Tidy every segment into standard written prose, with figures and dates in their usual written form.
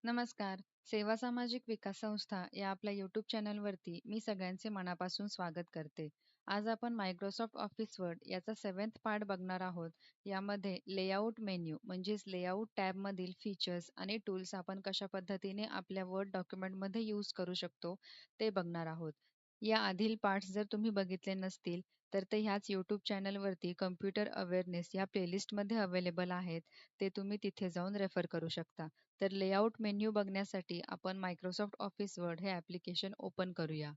नमस्कार. सेवा सामाजिक विकास संस्था या आपल्या यूट्यूब चॅनलवरती मी सगळ्यांचे मनापासून स्वागत करते. आज आपण मायक्रोसॉफ्ट ऑफिस वर्ड याचा 7th पार्ट बघणार आहोत. यामध्ये लेआउट मेन्यू म्हणजेच लेआउट टॅबमधील फीचर्स आणि टूल्स आपण कशा पद्धतीने आपल्या वर्ड डॉक्युमेंटमध्ये यूज करू शकतो ते बघणार आहोत. या आधील पार्ट्स जर तुम्ही बघितले नसतील तर ते ह्याच यूट्यूब चॅनलवरती कम्प्युटर अवेअरनेस या प्लेलिस्टमध्ये अवेलेबल आहेत. ते तुम्ही तिथे जाऊन रेफर करू शकता. तर लेआउट मेन्यू बघण्यासाठी आपण मायक्रोसॉफ्ट ऑफिस वर्ड हे ॲप्लिकेशन ओपन करूया.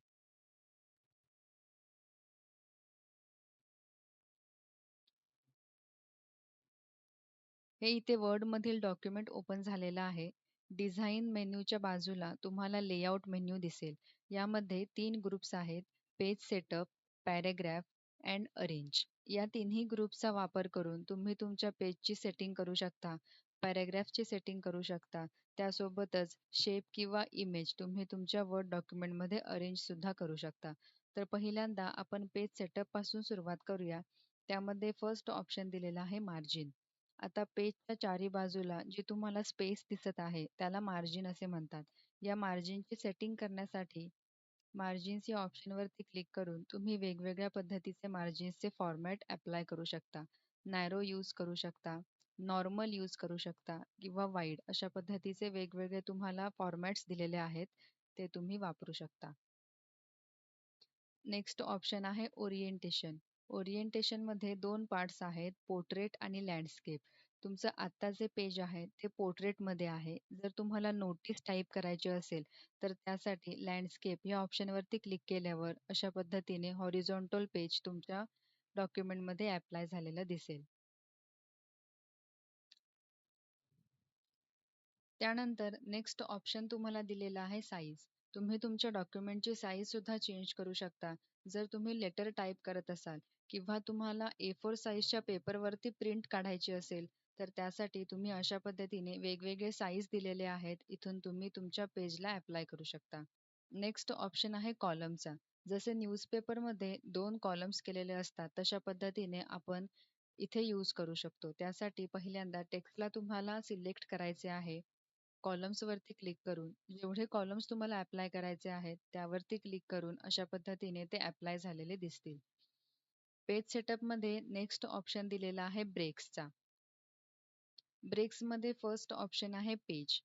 हे इथे वर्डमधील डॉक्युमेंट ओपन झालेलं आहे. डिझाइन मेन्यूच्या बाजूला तुम्हाला लेआउट मेन्यू दिसेल. यामध्ये 3 ग्रुप्स आहेत. Page setup, paragraph and arrange. या तिन्ही ग्रुप्सचा वापर करून तुम्ही तुमच्या पेजची सेटिंग करू शकता. पॅराग्राफची सेटिंग करू शकता. त्यासोबतच शेप किंवा इमेज तुम्ही तुमच्या वर्ड डॉक्युमेंटमध्ये अरेंजसुद्धा करू शकता. तर पहिल्यांदा आपण पेज सेटअपपासून सुरुवात करूया. त्यामध्ये फर्स्ट ऑप्शन दिलेला आहे मार्जिन. आता पेजच्या चारी बाजूला जी तुम्हाला स्पेस दिसत आहे त्याला मार्जिन असे म्हणतात. या मार्जिनची सेटिंग करण्यासाठी मार्जिन्स या ऑप्शनवरती क्लिक करून तुम्ही वेगवेगळ्या पद्धतीचे मार्जिन्सचे फॉर्मॅट अप्लाय करू शकता. नॅरो यूज करू शकता, नॉर्मल यूज करू शकता किंवा वाईड अशा पद्धतीचे वेगवेगळे तुम्हाला फॉर्मॅट्स दिलेले आहेत. ते तुम्ही वापरू शकता. नेक्स्ट ऑप्शन आहे ओरिएंटेशन. ओरिएंटेशनमध्ये 2 पार्ट्स आहेत, पोर्ट्रेट आणि लँडस्केप. तुमचं आत्ता जे पेज आहे ते पोर्ट्रेटमध्ये आहे. जर तुम्हाला नोटीस टाईप करायची असेल, तर त्यासाठी लँडस्केप या ऑप्शनवरती क्लिक केल्यावर अशा पद्धतीने हॉरिझॉन्टल पेज तुमच्या डॉक्युमेंटमध्ये ॲप्लाय झालेलं दिसेल. त्यानंतर नेक्स्ट ऑप्शन तुम्हाला दिलेला आहे साईज. तुम्ही तुमच्या डॉक्युमेंटची साईजसुद्धा चेंज करू शकता. जर तुम्ही लेटर टाइप करत असाल किंवा तुम्हाला A4 साईजच्या पेपरवरती प्रिंट काढायची असेल, तर त्यासाठी तुम्ही अशा पद्धतीने वेगवेगळे साईज दिलेले आहेत. इथून तुम्ही तुमच्या पेजला ॲप्लाय करू शकता. नेक्स्ट ऑप्शन आहे कॉलमचा. जसे न्यूजपेपरमध्ये 2 कॉलम्स केलेले असतात, तशा पद्धतीने आपण इथे यूज करू शकतो. त्यासाठी पहिल्यांदा टेक्स्टला तुम्हाला सिलेक्ट करायचे आहे. कॉलम्सवरती क्लिक करून जेवढे कॉलम्स तुम्हाला अप्लाय करायचे आहेत त्यावरती क्लिक करून अशा पद्धतीने ते अप्लाय झालेले दिसतील. पेज सेटअपमध्ये नेक्स्ट ऑप्शन दिलेला आहे ब्रेक्सचा. ब्रेक्समध्ये फर्स्ट ऑप्शन आहे पेज.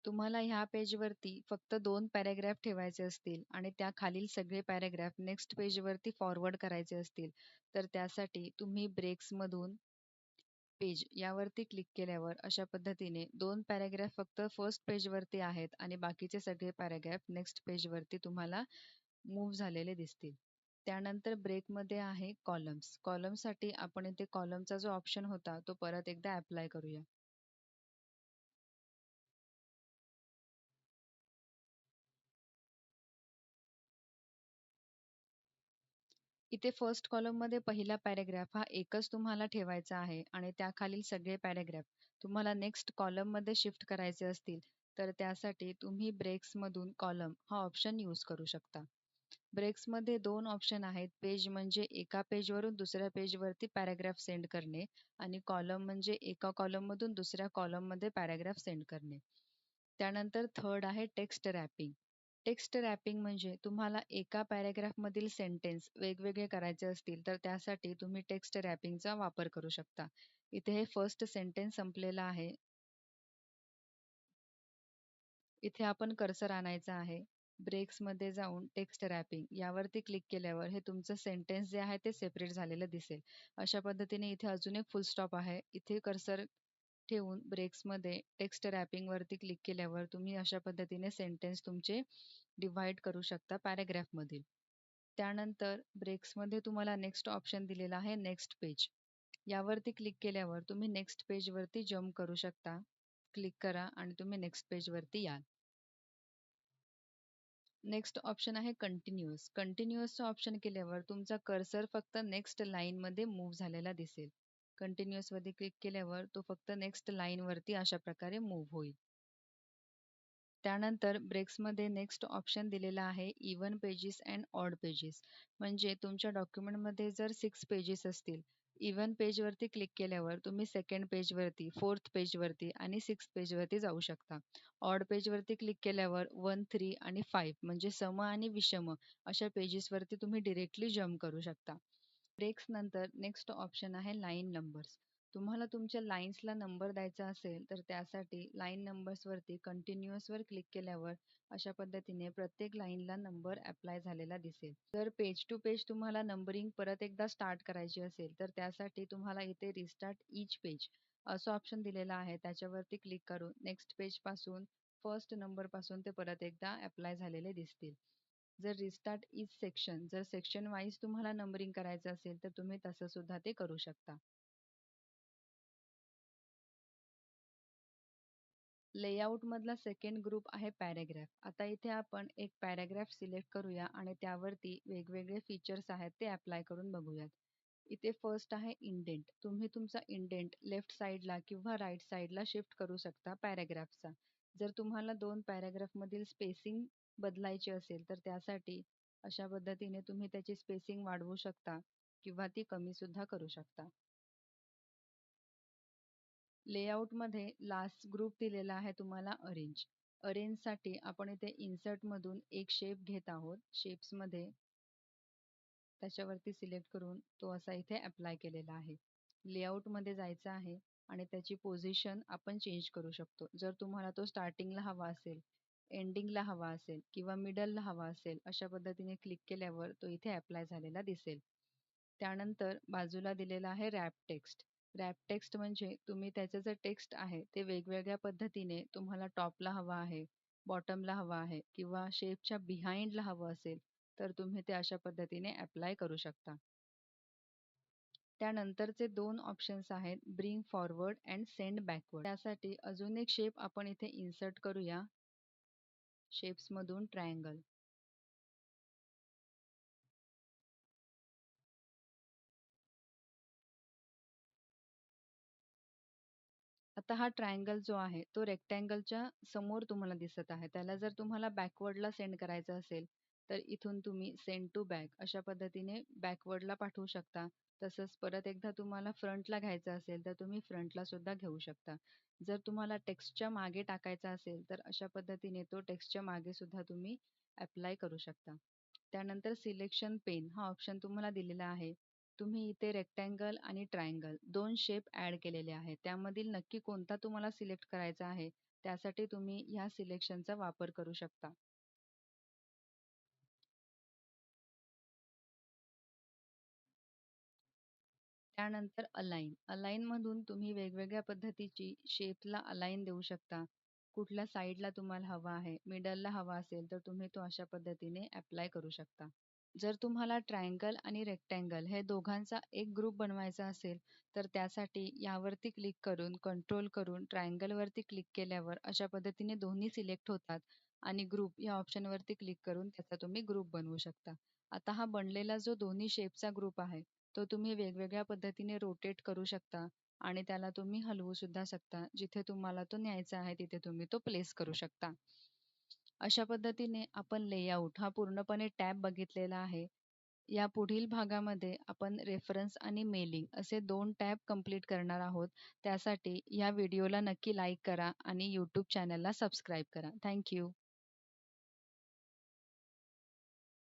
तुम्हाला ह्या पेजवरती फक्त 2 पॅराग्राफ ठेवायचे असतील आणि त्या खालील सगळे पॅराग्राफ नेक्स्ट पेजवरती फॉरवर्ड करायचे असतील, तर त्यासाठी तुम्ही ब्रेक्समधून पेज यावरती क्लिक केल्यावर अशा पद्धतीने 2 पॅराग्राफ फक्त फर्स्ट पेजवरती आहेत आणि बाकीचे सगळे पॅराग्राफ नेक्स्ट पेजवरती तुम्हाला मूव्ह झालेले दिसतील. त्यानंतर ब्रेकमध्ये आहे कॉलम्स. कॉलमसाठी आपण इथे कॉलमचा जो ऑप्शन होता तो परत एकदा अप्लाय करूया. इथे फर्स्ट कॉलममध्ये पहिला पॅराग्राफ हा एकच तुम्हाला ठेवायचा आहे आणि त्याखालील सगळे पॅराग्राफ तुम्हाला नेक्स्ट कॉलममध्ये शिफ्ट करायचे असतील, तर त्यासाठी तुम्ही ब्रेक्समधून कॉलम हा ऑप्शन यूज करू शकता. ब्रेक्समध्ये 2 ऑप्शन आहेत. पेज म्हणजे एका पेजवरून दुसऱ्या पेजवरती पॅराग्राफ सेंड करणे आणि कॉलम म्हणजे एका कॉलममधून दुसऱ्या कॉलममध्ये पॅराग्राफ सेंड करणे. त्यानंतर थर्ड आहे टेक्स्ट रॅपिंग. टेक्स्ट रॅपिंग म्हणजे तुम्हाला एका पॅराग्राफमधील सेंटेन्स वेगवेगळे करायचे असतील, तर त्यासाठी तुम्ही टेक्स्ट रॅपिंगचा वापर करू शकता. इथे हे फर्स्ट सेंटेन्स संपलेला आहे. इथे आपण कर्सर आणायचा आहे. ब्रेक्समध्ये जाऊन टेक्स्ट रॅपिंग यावरती क्लिक केल्यावर हे तुमचं सेंटेन्स जे आहे ते सेपरेट झालेलं दिसेल. अशा पद्धतीने इथे अजून एक फुल स्टॉप आहे. इथे कर्सर ठेवून ब्रेक्समध्ये टेक्स्ट रॅपिंगवरती क्लिक केल्यावर तुम्ही अशा पद्धतीने सेंटेन्स तुमचे डिव्हाईड करू शकता पॅराग्राफमधील. त्यानंतर ब्रेक्समध्ये तुम्हाला नेक्स्ट ऑप्शन दिलेला आहे नेक्स्ट पेज. यावरती क्लिक केल्यावर तुम्ही नेक्स्ट पेजवरती जम्प करू शकता. क्लिक करा आणि तुम्ही नेक्स्ट पेजवरती याल. नेक्स्ट ऑप्शन आहे कंटिन्युअस. कंटिन्युअसचा ऑप्शन केल्यावर तुमचा कर्सर फक्त नेक्स्ट लाईनमध्ये मूव्ह झालेला दिसेल. कंटिन्युअसवरती क्लिक केल्यावर तो फक्त नेक्स्ट लाईनवरती अशा प्रकारे मूव्ह होईल. त्यानंतर ब्रेक्समध्ये नेक्स्ट ऑप्शन दिलेला आहे even pages and odd pages. म्हणजे तुमच्या डॉक्युमेंटमध्ये जर 6 पेजेस असतील, इव्हन पेजवरती क्लिक केल्यावर तुम्ही सेकंड पेजवरती, फोर्थ पेजवरती आणि सिक्स्थ पेजवरती जाऊ शकता. ऑड पेजवरती क्लिक केल्यावर 1, 3 आणि 5 म्हणजे सम आणि विषम अशा पेजेसवरती तुम्ही डिरेक्टली जम्प करू शकता. ब्रेक्स नंतर नेक्स्ट ऑप्शन आहे लाईन नंबर्स. तुम्हाला तुमच्या लाईन्सला नंबर द्यायचा असेल तर त्यासाठी लाईन नंबर्सवरती कंटिन्युअसवर क्लिक केल्यावर अशा पद्धतीने प्रत्येक लाईनला नंबर अप्लाय झालेला दिसेल. जर पेज टू पेज तुम्हाला नंबरिंग परत एकदा स्टार्ट करायची असेल तर त्यासाठी तुम्हाला इथे रिस्टार्ट ईच पेज असं ऑप्शन दिलेलं आहे. त्याच्यावरती क्लिक करून नेक्स्ट पेज पासून फर्स्ट नंबर पासून ते परत एकदा अप्लाय झालेले दिसतील. जर रिस्टार्ट ईच सेक्शन जर सेक्शन वाईज तुम्हाला नंबरिंग करायचं असेल तर तुम्ही तसं सुद्धा ते करू शकता. लेआउट मधला सेकंड ग्रुप आहे पॅराग्राफ. आता इथे आपण एक पॅराग्राफ सिलेक्ट करूया आणि त्यावरती वेगवेगळे फीचर्स आहेत ते अप्लाय करून बघूयात. इथे फर्स्ट आहे इंडेंट. तुम्ही तुमचा इंडेंट लेफ्ट साईडला किंवा राईट साईडला शिफ्ट करू शकता पॅराग्राफचा. जर तुम्हाला दोन पॅराग्राफ मधील स्पेसिंग बदलायची असेल तर त्यासाठी अशा पद्धतीने तुम्ही त्याची स्पेसिंग वाढवू शकता किंवा ती कमी सुद्धा करू शकता. लेआउटमध्ये लास्ट ग्रुप दिलेला आहे तुम्हाला अरेंज. अरेंजसाठी आपण इथे इन्सर्टमधून एक शेप घेत आहोत. शेप्समध्ये त्याच्यावरती सिलेक्ट करून तो असा इथे अप्लाय केलेला आहे. लेआउटमध्ये जायचं आहे आणि त्याची पोझिशन आपण चेंज करू शकतो. जर तुम्हाला तो स्टार्टिंगला हवा असेल, एंडिंगला हवा असेल किंवा मिडलला हवा असेल अशा पद्धतीने क्लिक केल्यावर तो इथे अप्लाय झालेला दिसेल. त्यानंतर बाजूला दिलेला आहे रॅप टेक्स्ट. रॅप टेक्स्ट म्हणजे तुम्ही त्याचं जे टेक्स्ट आहे ते वेगवेगळ्या पद्धतीने तुम्हाला टॉपला हवा आहे, बॉटमला हवा आहे किंवा शेपच्या बिहाइंडला हवं असेल तर तुम्ही ते अशा पद्धतीने अप्लाय करू शकता. त्यानंतरचे दोन ऑप्शन्स आहेत bring forward and send backward. त्यासाठी अजून एक शेप आपण इथे इन्सर्ट करूया. शेप्समधून ट्रायंगल. आता हा ट्रायंगल जो आहे तो रेक्टँगलच्या समोर तुम्हाला दिसत आहे. त्याला जर तुम्हाला बॅकवर्डला सेंड करायचं असेल तर इथून तुम्ही सेंड टू बॅक अशा पद्धतीने बॅकवर्डला पाठवू शकता. तसंच परत एकदा तुम्हाला फ्रंटला घ्यायचं असेल तर तुम्ही फ्रंटला सुद्धा घेऊ शकता. जर तुम्हाला टेक्स्टच्या मागे टाकायचा असेल तर अशा पद्धतीने तो टेक्स्टच्या मागे सुद्धा तुम्ही अप्लाय करू शकता. त्यानंतर सिलेक्शन पेन हा ऑप्शन तुम्हाला दिलेला आहे. तुम्ही इथे रेक्टँगल आणि ट्रायंगल दोन शेप ऍड केलेले आहेत. त्यामधील नक्की कोणता तुम्हाला सिलेक्ट करायचा आहे त्यासाठी तुम्ही ह्या सिलेक्शनचा वापर करू शकता. त्यानंतर अलाइन. अलाइन मधून तुम्ही वेगवेगळ्या पद्धतीची शेपला अलाइन देऊ शकता. कुठल्या साईडला तुम्हाला हवा आहे, मिडलला हवा असेल तर तुम्ही तो अशा पद्धतीने अप्लाय करू शकता. जर तुम्हाला ट्रायंगल आणि रेक्टँगल हे दोघांचा एक ग्रुप बनवायचा असेल तर त्यासाठी यावरती क्लिक करून कंट्रोल करून ट्रायंगलवरती क्लिक केल्यावर अशा पद्धतीने दोन्ही सिलेक्ट होतात आणि ग्रुप या ऑप्शनवरती क्लिक करून त्याचा तुम्ही ग्रुप बनवू शकता. आता हा बनलेला जो दोन्ही शेपचा ग्रुप आहे तो तुम्ही वेगवेगळ्या पद्धतीने रोटेट करू शकता आणि त्याला तुम्ही हलवू सुद्धा शकता. जिथे तुम्हाला तो न्यायचा आहे तिथे तुम्ही तो प्लेस करू शकता. अशा पद्धतीने आपण लेआउट हा पूर्णपणे टॅब बघितलेला आहे. या पुढील भागामध्ये आपण रेफरन्स आणि मेलिंग असे दोन टॅब कंप्लीट करणार आहोत. त्यासाठी या व्हिडिओला नक्की लाईक करा आणि यूट्यूब चॅनलला सबस्क्राईब करा. Thank you.